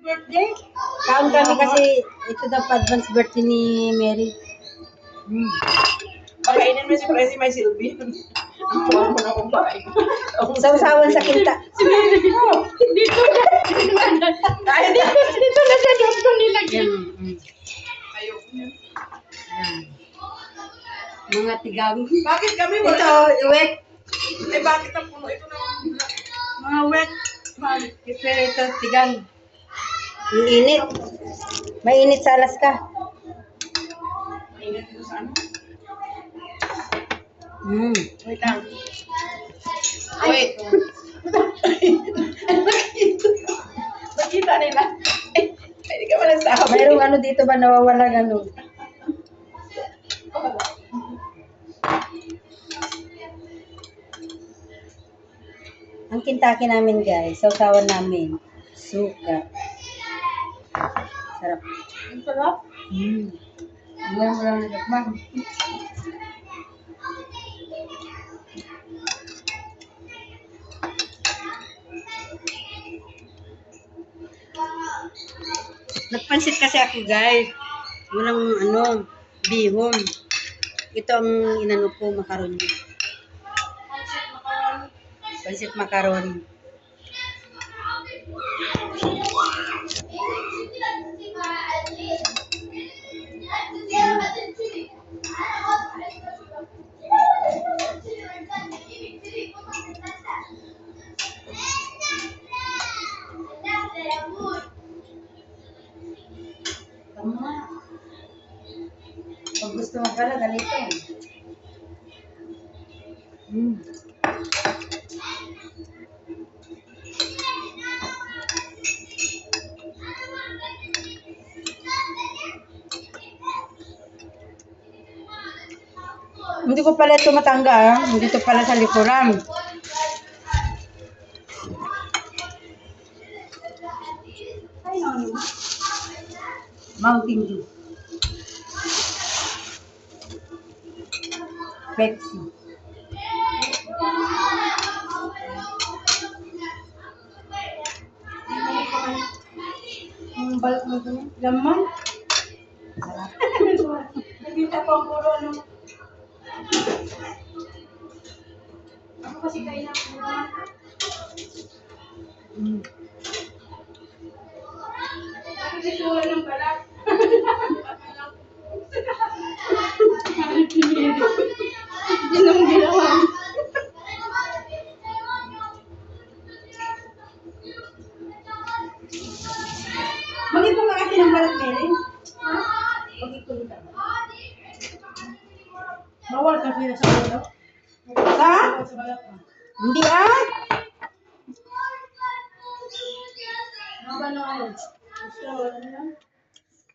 birthday? Kaon kami kasi ito daw pa advance birthday ni Mary. Pakainin mo si Presi may silbi. Ang tuwa mo na kumain. Sausawan sa kinta. Si Mary. Dito na. Dito na siya doon ko nilagyan. Ayoko niya. Mga tigang. Bakit kami wala? Ito, wet. Eh bakit ang puno ito na? Mga wet. Pero ito, tigang. Ang init. Mainit sa Alaska. Maingat dito sa ano? Wait lang. Wait. Nakita nila. Hindi ka ba nagsabi? Mayroong ano dito ba nawawala ano? Ang kintaki namin guys, sausawan namin. Suka. Sarap. Ang sarap. Ngayon mo lang nagagmang. Nagpansit kasi ako guys. Walang ano, bihon. Ito ang inano ko, macaroni. Pansit macaroni. Pag gusto mo pala, ganito. Hindi ko pala ito matanggal. Hindi ito pala sa likuran. Mountain Dew. Pepsi. Ang balot mo ito. Laman. Nagkita pa ang puro ano. Ako kasi kayo na ako. Bakit ito wala ng balat? Hindi naman ginawa. Bakit mo kasi ng balat, Mary? Ha? Bakit ko nito? Bawal kasi na sa balat. Ha? Hindi ah?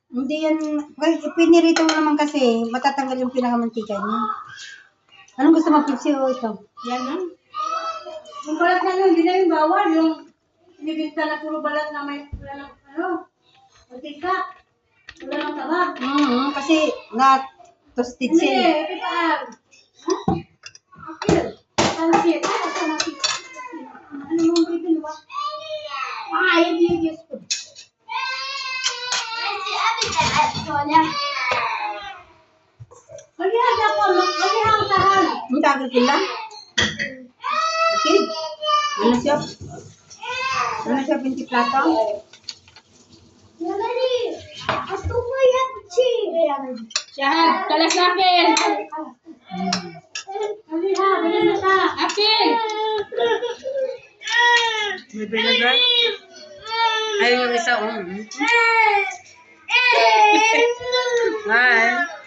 Hindi yan. Pinirito mo naman kasi matatanggal yung pinakamantika niya. Anong gusto mo, Pipsi o ito? Yan lang. Yung balat na yun, hindi na yung bawal. Yung binibinta na puro balat na may wala ng mantika. Wala ng taba. Kasi na-toasted siya. Hindi, pitaan. Akil. Pansit. Ano mong bibin ba? Ayun, Diyos ko. Mag-ihag ako. Mag-ihag ang tahan. Ang tagal sila? Okay. Ano siya? Ano siya, pinti plato? Syahad, kalas na Apil. Apil. May vinegar? Ayun yung isa. Bye.